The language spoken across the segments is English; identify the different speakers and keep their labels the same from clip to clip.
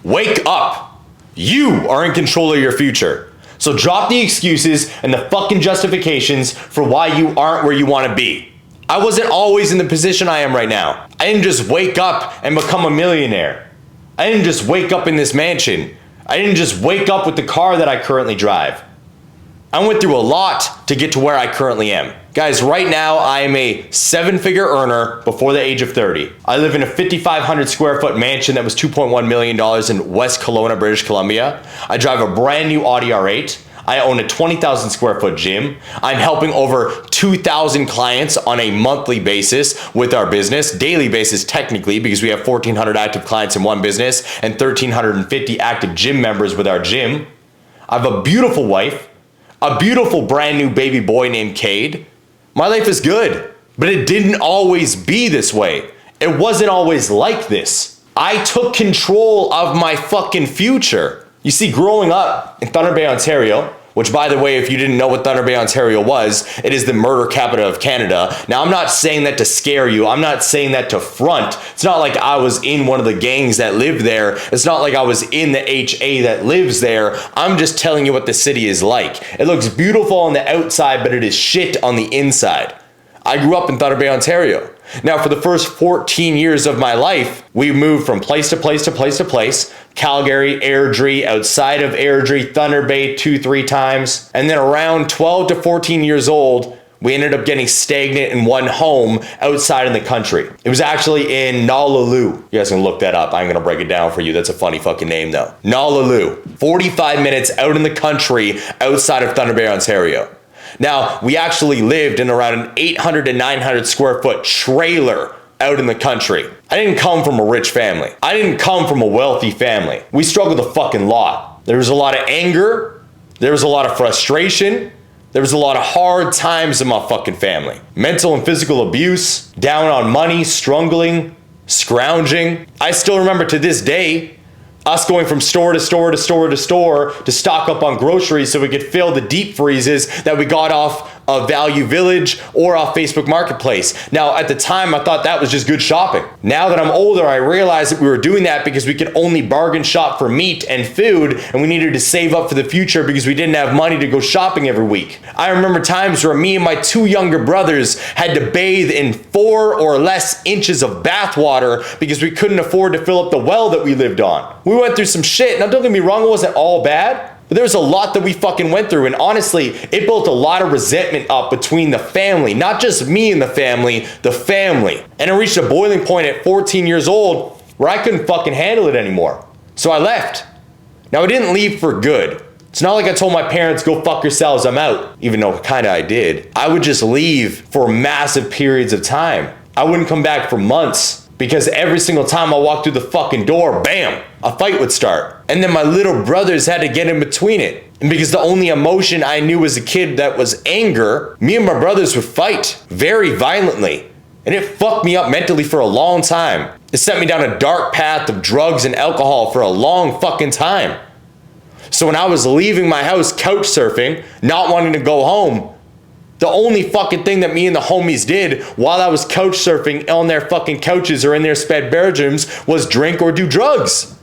Speaker 1: Wake up! You are in control of your future. So drop the excuses and the fucking justifications for why you aren't where you want to be. I wasn't always in the position I am right now. I didn't just wake up and become a millionaire. I didn't just wake up in this mansion. I didn't just wake up with the car that I currently drive. I went through a lot to get to where I currently am. Guys, right now I am a 7-figure earner before the age of 30. I live in a 5,500 square foot mansion that was $2.1 million in West Kelowna, British Columbia. I drive a brand new Audi R8. I own a 20,000 square foot gym. I'm helping over 2,000 clients on a monthly basis with our business, daily basis technically, because we have 1,400 active clients in one business and 1,350 active gym members with our gym. I have a beautiful wife, a beautiful brand new baby boy named Cade. My life is good, but it didn't always be this way. It wasn't always like this. I took control of my fucking future. You see, growing up in Thunder Bay, Ontario, which by the way, if you didn't know what Thunder Bay, Ontario was, it is the murder capital of Canada. Now, I'm not saying that to scare you. I'm not saying that to front. It's not like I was in one of the gangs that lived there. It's not like I was in the HA that lives there. I'm just telling you what the city is like. It looks beautiful on the outside, but it is shit on the inside. I grew up in Thunder Bay, Ontario. Now, for the first 14 years of my life, we moved from place to place to place to place. Calgary, Airdrie, outside of Airdrie, Thunder Bay 2-3 times. And then around 12 to 14 years old, we ended up getting stagnant in one home outside in the country. It was actually in Nalulu. You guys can look that up. I'm gonna break it down for you. That's a funny fucking name though. Nalulu. 45 minutes out in the country outside of Thunder Bay, Ontario. Now, we actually lived in around an 800 to 900 square foot trailer out in the country. I didn't come from a rich family. I didn't come from a wealthy family. We struggled a fucking lot. There was a lot of anger. There was a lot of frustration. There was a lot of hard times in my fucking family. Mental and physical abuse, down on money, struggling, scrounging. I still remember to this day, us going from store to store to store to store to stock up on groceries so we could fill the deep freezes that we got off of Value Village or off Facebook Marketplace. Now, at the time, I thought that was just good shopping. Now that I'm older, I realized that we were doing that because we could only bargain shop for meat and food, and we needed to save up for the future because we didn't have money to go shopping every week. I remember times where me and my 2 younger brothers had to bathe in 4 or less inches of bath water because we couldn't afford to fill up the well that we lived on. We went through some shit. Now, don't get me wrong, it wasn't all bad. But there was a lot that we fucking went through, and honestly, it built a lot of resentment up between the family, not just me and the family. And it reached a boiling point at 14 years old where I couldn't fucking handle it anymore. So I left. Now, I didn't leave for good. It's not like I told my parents, go fuck yourselves, I'm out. Even though kinda I did. I would just leave for massive periods of time. I wouldn't come back for months. Because every single time I walked through the fucking door, bam, a fight would start. And then my little brothers had to get in between it. And because the only emotion I knew as a kid that was anger, me and my brothers would fight very violently. And it fucked me up mentally for a long time. It sent me down a dark path of drugs and alcohol for a long fucking time. So when I was leaving my house couch surfing, not wanting to go home, the only fucking thing that me and the homies did while I was couch surfing on their fucking couches or in their sped bedrooms was drink or do drugs.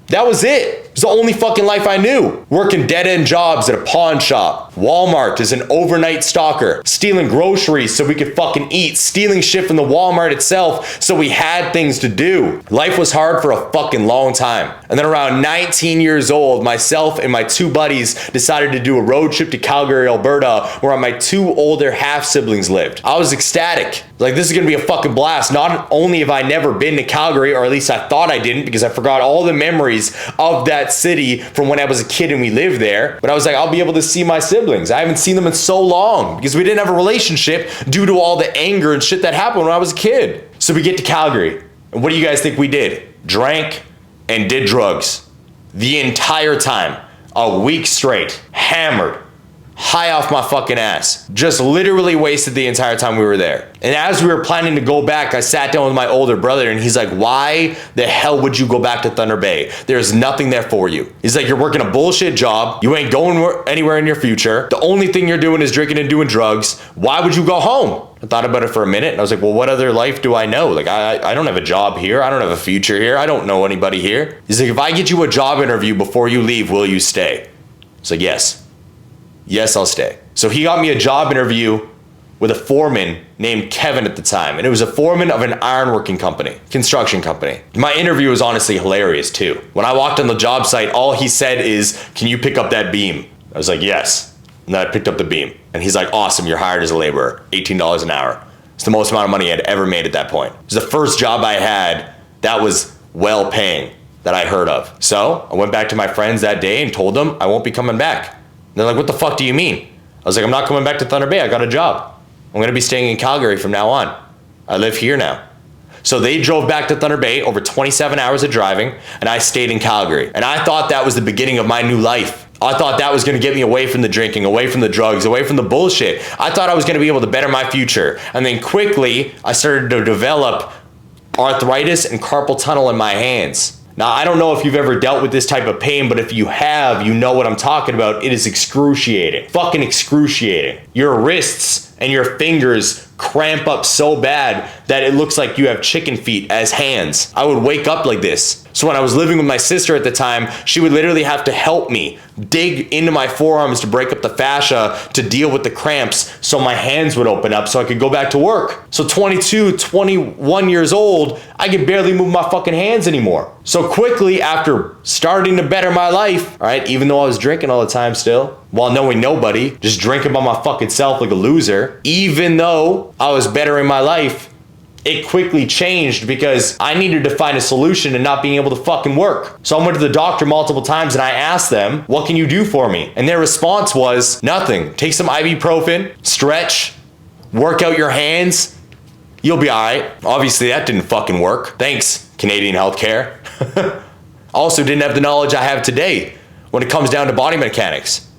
Speaker 1: That was it. It was the only fucking life I knew. Working dead-end jobs at a pawn shop. Walmart as an overnight stalker. Stealing groceries so we could fucking eat. Stealing shit from the Walmart itself so we had things to do. Life was hard for a fucking long time. And then around 19 years old, myself and my 2 buddies decided to do a road trip to Calgary, Alberta, where my 2 older half-siblings lived. I was ecstatic. Like, this is gonna be a fucking blast. Not only have I never been to Calgary, or at least I thought I didn't because I forgot all the memories of that city from when I was a kid and we lived there, but I was like, I'll be able to see my siblings. I haven't seen them in so long because we didn't have a relationship due to all the anger and shit that happened when I was a kid. So we get to Calgary, and what do you guys think we did? Drank and did drugs the entire time, a week straight, hammered, high off my fucking ass. Just literally wasted the entire time we were there. And as we were planning to go back, I sat down with my older brother and he's like, why the hell would you go back to Thunder Bay? There's nothing there for you. He's like, you're working a bullshit job. You ain't going anywhere in your future. The only thing you're doing is drinking and doing drugs. Why would you go home? I thought about it for a minute and I was like, well, what other life do I know? Like, I don't have a job here. I don't have a future here. I don't know anybody here. He's like, if I get you a job interview before you leave, will you stay? It's like, yes. Yes, I'll stay. So he got me a job interview with a foreman named Kevin at the time. And it was a foreman of an ironworking company, construction company. My interview was honestly hilarious too. When I walked on the job site, all he said is, can you pick up that beam? I was like, yes. And then I picked up the beam. And he's like, awesome, you're hired as a laborer, $18 an hour. It's the most amount of money I'd ever made at that point. It was the first job I had that was well paying that I heard of. So I went back to my friends that day and told them I won't be coming back. And they're like, what the fuck do you mean? I was like, I'm not coming back to Thunder Bay. I got a job. I'm going to be staying in Calgary from now on. I live here now. So they drove back to Thunder Bay, over 27 hours of driving, and I stayed in Calgary. And I thought that was the beginning of my new life. I thought that was going to get me away from the drinking, away from the drugs, away from the bullshit. I thought I was going to be able to better my future. And then quickly, I started to develop arthritis and carpal tunnel in my hands. Now, I don't know if you've ever dealt with this type of pain, but if you have, you know what I'm talking about. It is excruciating. Fucking excruciating. Your wrists and your fingers cramp up so bad that it looks like you have chicken feet as hands. I would wake up like this. So when I was living with my sister at the time, she would literally have to help me dig into my forearms to break up the fascia to deal with the cramps so my hands would open up so I could go back to work. So 22, 21 years old, I could barely move my fucking hands anymore. So quickly after starting to better my life, all right, even though I was drinking all the time still, while knowing nobody, just drinking by my fucking self like a loser, even though I was bettering my life, it quickly changed because I needed to find a solution to not being able to fucking work. So I went to the doctor multiple times and I asked them, what can you do for me? And their response was, nothing. Take some ibuprofen, stretch, work out your hands, you'll be all right. Obviously that didn't fucking work. Thanks, Canadian healthcare. Also didn't have the knowledge I have today when it comes down to body mechanics,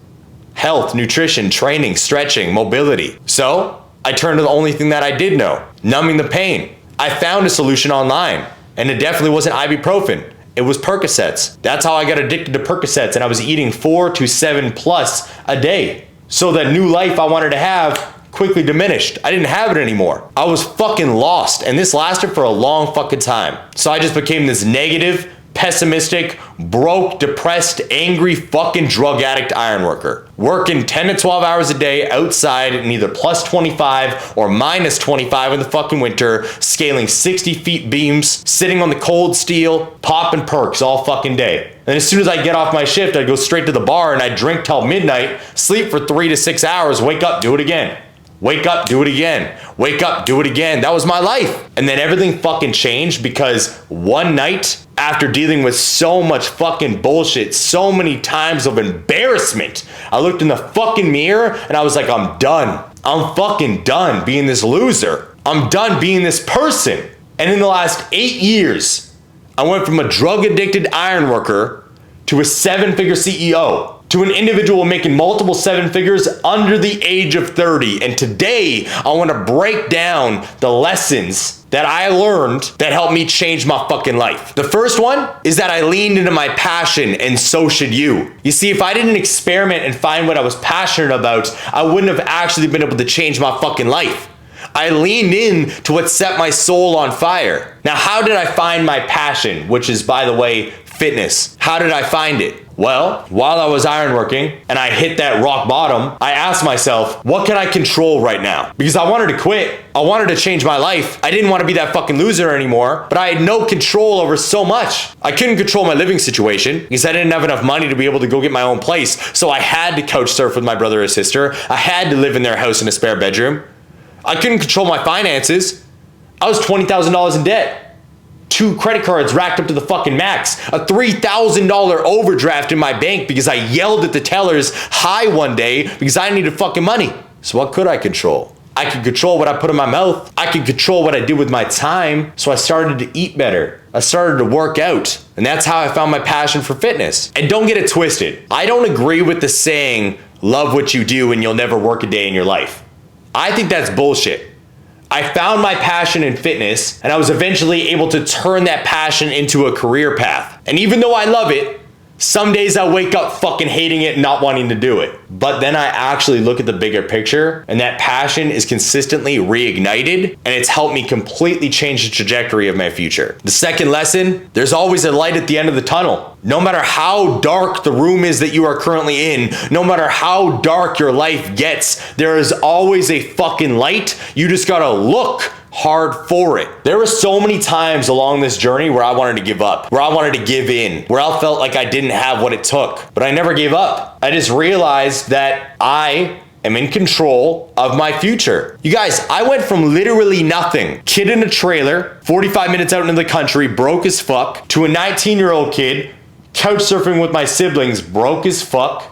Speaker 1: health, nutrition, training, stretching, mobility. So I turned to the only thing that I did know, numbing the pain. I found a solution online, and it definitely wasn't ibuprofen. It was Percocets. That's how I got addicted to Percocets, and I was eating 4 to 7 plus a day. So that new life I wanted to have quickly diminished. I didn't have it anymore. I was fucking lost, and this lasted for a long fucking time. So I just became this negative, pessimistic, broke, depressed, angry fucking drug addict ironworker. Working 10 to 12 hours a day outside in either plus 25 or minus 25 in the fucking winter, scaling 60 feet beams, sitting on the cold steel, popping perks all fucking day. And as soon as I get off my shift, I'd go straight to the bar and I'd drink till midnight, sleep for 3 to 6 hours, wake up, do it again. Wake up, do it again. Wake up, do it again. That was my life. And then everything fucking changed because one night, after dealing with so much fucking bullshit, so many times of embarrassment, I looked in the fucking mirror and I was like, I'm done. I'm fucking done being this loser. I'm done being this person. And in the last 8 years, I went from a drug addicted ironworker to a 7-figure CEO. To an individual making multiple 7 figures under the age of 30. And today, I want to break down the lessons that I learned that helped me change my fucking life. The first one is that I leaned into my passion, and so should you. You see, if I didn't experiment and find what I was passionate about, I wouldn't have actually been able to change my fucking life. I leaned in to what set my soul on fire. Now, how did I find my passion, which is, by the way, fitness? How did I find it? Well, while I was ironworking and I hit that rock bottom, I asked myself, what can I control right now? Because I wanted to quit. I wanted to change my life. I didn't want to be that fucking loser anymore, but I had no control over so much. I couldn't control my living situation because I didn't have enough money to be able to go get my own place. So I had to couch surf with my brother or sister. I had to live in their house in a spare bedroom. I couldn't control my finances. I was $20,000 in debt. 2 credit cards racked up to the fucking max, a $3,000 overdraft in my bank because I yelled at the tellers high one day because I needed fucking money. So what could I control? I could control what I put in my mouth. I could control what I did with my time. So I started to eat better. I started to work out. And that's how I found my passion for fitness. And don't get it twisted. I don't agree with the saying, love what you do and you'll never work a day in your life. I think that's bullshit. I found my passion in fitness, and I was eventually able to turn that passion into a career path. And even though I love it, some days I wake up fucking hating it and not wanting to do it. But then I actually look at the bigger picture, and that passion is consistently reignited, and it's helped me completely change the trajectory of my future. The second lesson, there's always a light at the end of the tunnel. No matter how dark the room is that you are currently in, no matter how dark your life gets, there is always a fucking light. You just gotta look hard for it. There were so many times along this journey where I wanted to give up, where I wanted to give in, where I felt like I didn't have what it took, but I never gave up. I just realized that I am in control of my future. You guys, I went from literally nothing, kid in a trailer, 45 minutes out into the country, broke as fuck, to a 19-year-old kid, couch surfing with my siblings, broke as fuck,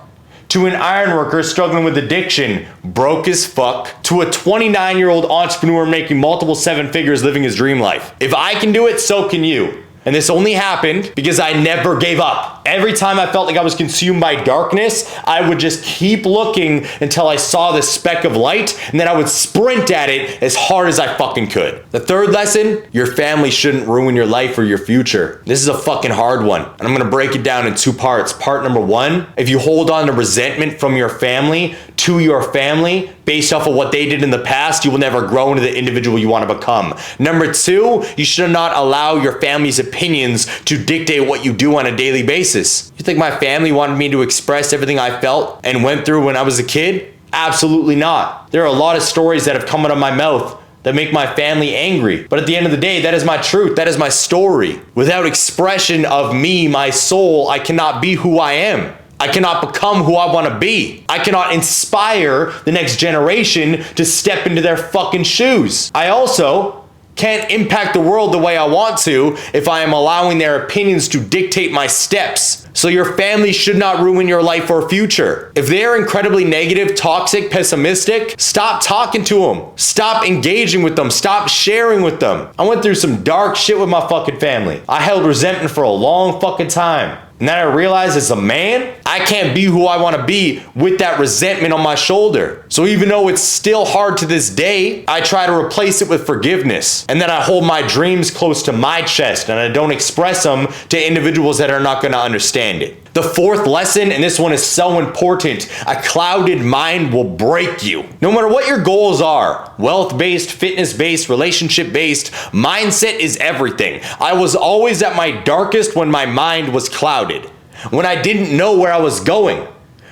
Speaker 1: to an iron worker struggling with addiction, broke as fuck, to a 29-year-old entrepreneur making multiple seven figures living his dream life. If I can do it, so can you. And this only happened because I never gave up. Every time I felt like I was consumed by darkness, I would just keep looking until I saw the speck of light, and then I would sprint at it as hard as I fucking could. The third lesson, your family shouldn't ruin your life or your future. This is a fucking hard one, and I'm gonna break it down in two parts. Part number one, if you hold on to resentment from your family to your family based off of what they did in the past, you will never grow into the individual you want to become. Number two, you should not allow your family's opinions to dictate what you do on a daily basis. You think my family wanted me to express everything I felt and went through when I was a kid? Absolutely not. There are a lot of stories that have come out of my mouth that make my family angry. But at the end of the day, that is my truth. That is my story. Without expression of me, my soul, I cannot be who I am. I cannot become who I want to be. I cannot inspire the next generation to step into their fucking shoes. I also can't impact the world the way I want to if I am allowing their opinions to dictate my steps. So your family should not ruin your life or future. If they are incredibly negative, toxic, pessimistic, stop talking to them. Stop engaging with them. Stop sharing with them. I went through some dark shit with my fucking family. I held resentment for a long fucking time. And then I realized as a man, I can't be who I want to be with that resentment on my shoulder. So even though it's still hard to this day, I try to replace it with forgiveness. And then I hold my dreams close to my chest and I don't express them to individuals that are not going to understand it. The fourth lesson, and this one is so important, a clouded mind will break you. No matter what your goals are, wealth-based, fitness-based, relationship-based, mindset is everything. I was always at my darkest when my mind was clouded, when I didn't know where I was going,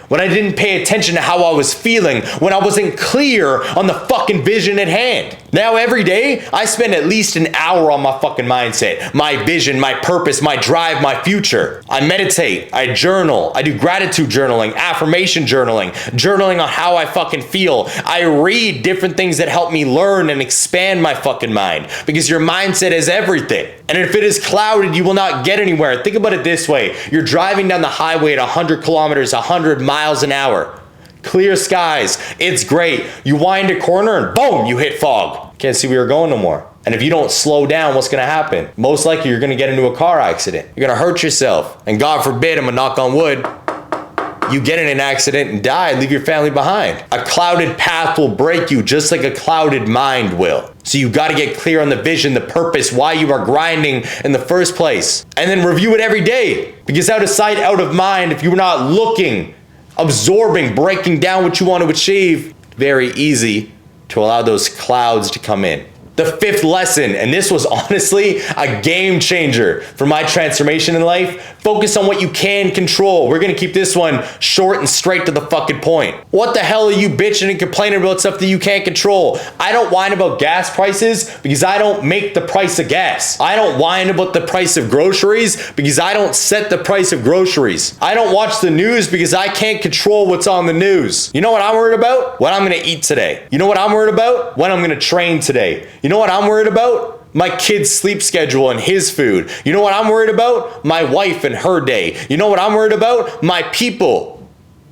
Speaker 1: when I didn't pay attention to how I was feeling, when I wasn't clear on the fucking vision at hand. Now every day, I spend at least an hour on my fucking mindset, my vision, my purpose, my drive, my future. I meditate, I journal, I do gratitude journaling, affirmation journaling, journaling on how I fucking feel. I read different things that help me learn and expand my fucking mind, because your mindset is everything. And if it is clouded, you will not get anywhere. Think about it this way. You're driving down the highway at 100 kilometers, 100 miles an hour. Clear skies, it's great. You wind a corner and boom, you hit fog. Can't see where you're going no more. And if you don't slow down, what's gonna happen? Most likely you're gonna get into a car accident. You're gonna hurt yourself. And God forbid, I'm gonna knock on wood, you get in an accident and die and leave your family behind. A clouded path will break you just like a clouded mind will. So you gotta get clear on the vision, the purpose, why you are grinding in the first place. And then review it every day. Because out of sight, out of mind, if you're not looking, absorbing, breaking down what you want to achieve, very easy to allow those clouds to come in. The fifth lesson, and this was honestly a game changer for my transformation in life, focus on what you can control. We're gonna keep this one short and straight to the fucking point. What the hell are you bitching and complaining about stuff that you can't control? I don't whine about gas prices because I don't make the price of gas. I don't whine about the price of groceries because I don't set the price of groceries. I don't watch the news because I can't control what's on the news. You know what I'm worried about? What I'm gonna eat today. You know what I'm worried about? When I'm gonna train today. You know what I'm worried about? My kid's sleep schedule and his food. You know what I'm worried about? My wife and her day. You know what I'm worried about? My people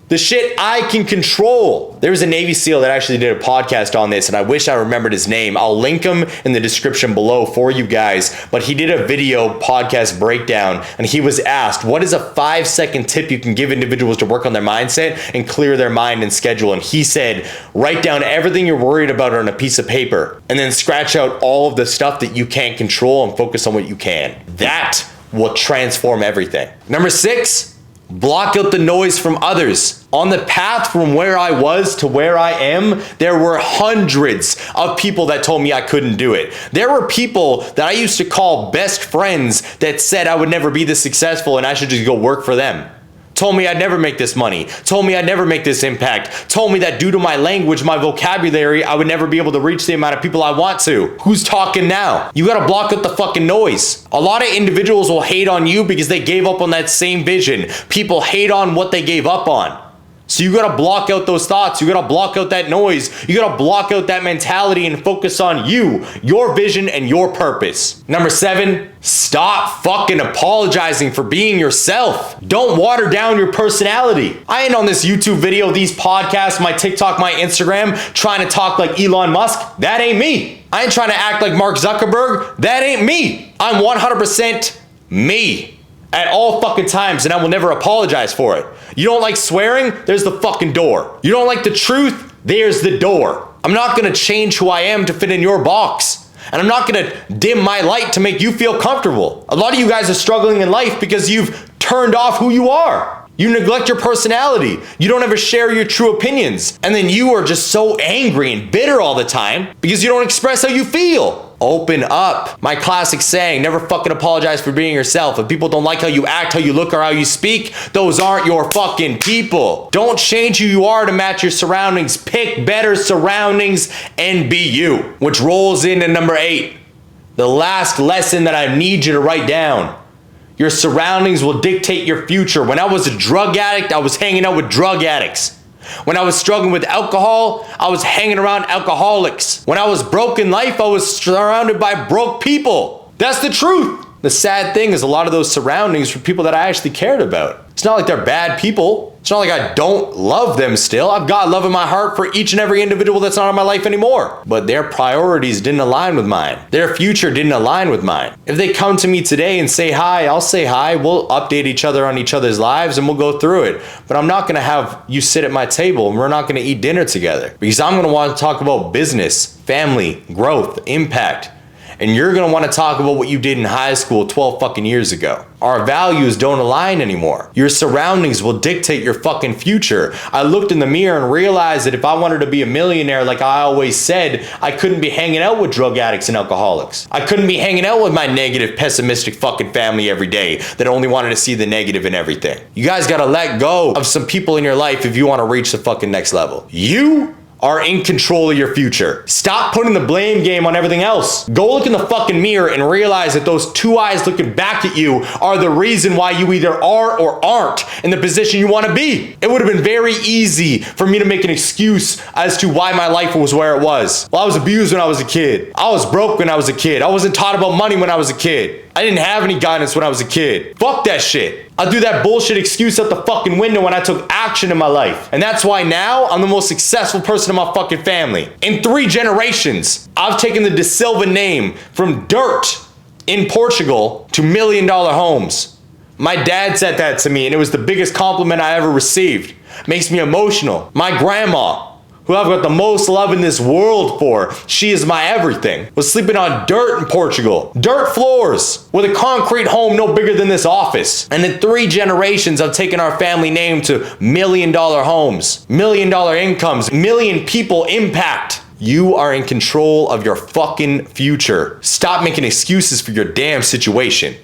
Speaker 1: The shit I can control. There was a Navy SEAL that actually did a podcast on this, and I wish I remembered his name. I'll link him in the description below for you guys. But he did a video podcast breakdown, and he was asked, what is a 5-second tip you can give individuals to work on their mindset and clear their mind and schedule? And he said, write down everything you're worried about on a piece of paper, and then scratch out all of the stuff that you can't control and focus on what you can. That will transform everything. Number 6, block out the noise from others. On the path from where I was to where I am, there were hundreds of people that told me I couldn't do it. There were people that I used to call best friends that said I would never be this successful and I should just go work for them. Told me I'd never make this money. Told me I'd never make this impact. Told me that due to my language, my vocabulary, I would never be able to reach the amount of people I want to. Who's talking now? You gotta block out the fucking noise. A lot of individuals will hate on you because they gave up on that same vision. People hate on what they gave up on. So you gotta block out those thoughts. You gotta block out that noise. You gotta block out that mentality and focus on you, your vision, and your purpose. Number 7, stop fucking apologizing for being yourself. Don't water down your personality. I ain't on this YouTube video, these podcasts, my TikTok, my Instagram, trying to talk like Elon Musk. That ain't me. I ain't trying to act like Mark Zuckerberg. That ain't me. I'm 100% me. At all fucking times, and I will never apologize for it. You don't like swearing? There's the fucking door. You don't like the truth? There's the door. I'm not gonna change who I am to fit in your box. And I'm not gonna dim my light to make you feel comfortable. A lot of you guys are struggling in life because you've turned off who you are. You neglect your personality. You don't ever share your true opinions. And then you are just so angry and bitter all the time because you don't express how you feel. Open up. My classic saying, never fucking apologize for being yourself. If people don't like how you act, how you look, or how you speak, those aren't your fucking people. Don't change who you are to match your surroundings. Pick better surroundings and be you. Which rolls into number 8. The last lesson that I need you to write down. Your surroundings will dictate your future. When I was a drug addict, I was hanging out with drug addicts. When I was struggling with alcohol, I was hanging around alcoholics. When I was broke in life, I was surrounded by broke people. That's the truth. The sad thing is a lot of those surroundings were people that I actually cared about. It's not like they're bad people. It's not like I don't love them still. I've got love in my heart for each and every individual that's not in my life anymore. But their priorities didn't align with mine. Their future didn't align with mine. If they come to me today and say hi, I'll say hi. We'll update each other on each other's lives and we'll go through it. But I'm not gonna have you sit at my table and we're not gonna eat dinner together. Because I'm gonna want to talk about business, family, growth, impact. And you're gonna wanna talk about what you did in high school 12 fucking years ago. Our values don't align anymore. Your surroundings will dictate your fucking future. I looked in the mirror and realized that if I wanted to be a millionaire like I always said, I couldn't be hanging out with drug addicts and alcoholics. I couldn't be hanging out with my negative, pessimistic fucking family every day that only wanted to see the negative in everything. You guys gotta let go of some people in your life if you wanna reach the fucking next level. You are in control of your future. Stop putting the blame game on everything else. Go look in the fucking mirror and realize that those two eyes looking back at you are the reason why you either are or aren't in the position you want to be. It would have been very easy for me to make an excuse as to why my life was where it was. Well, I was abused when I was a kid. I was broke when I was a kid. I wasn't taught about money when I was a kid. I didn't have any guidance when I was a kid. Fuck that shit. I threw that bullshit excuse out the fucking window when I took action in my life. And that's why now I'm the most successful person in my fucking family. In 3 generations, I've taken the DaSilva name from dirt in Portugal to $1 million homes. My dad said that to me and it was the biggest compliment I ever received. Makes me emotional. My grandma, who I've got the most love in this world for, she is my everything, was sleeping on dirt in Portugal. Dirt floors with a concrete home no bigger than this office. And in 3 generations, I've taken our family name to $1 million homes, $1 million incomes, 1 million people impact. You are in control of your fucking future. Stop making excuses for your damn situation.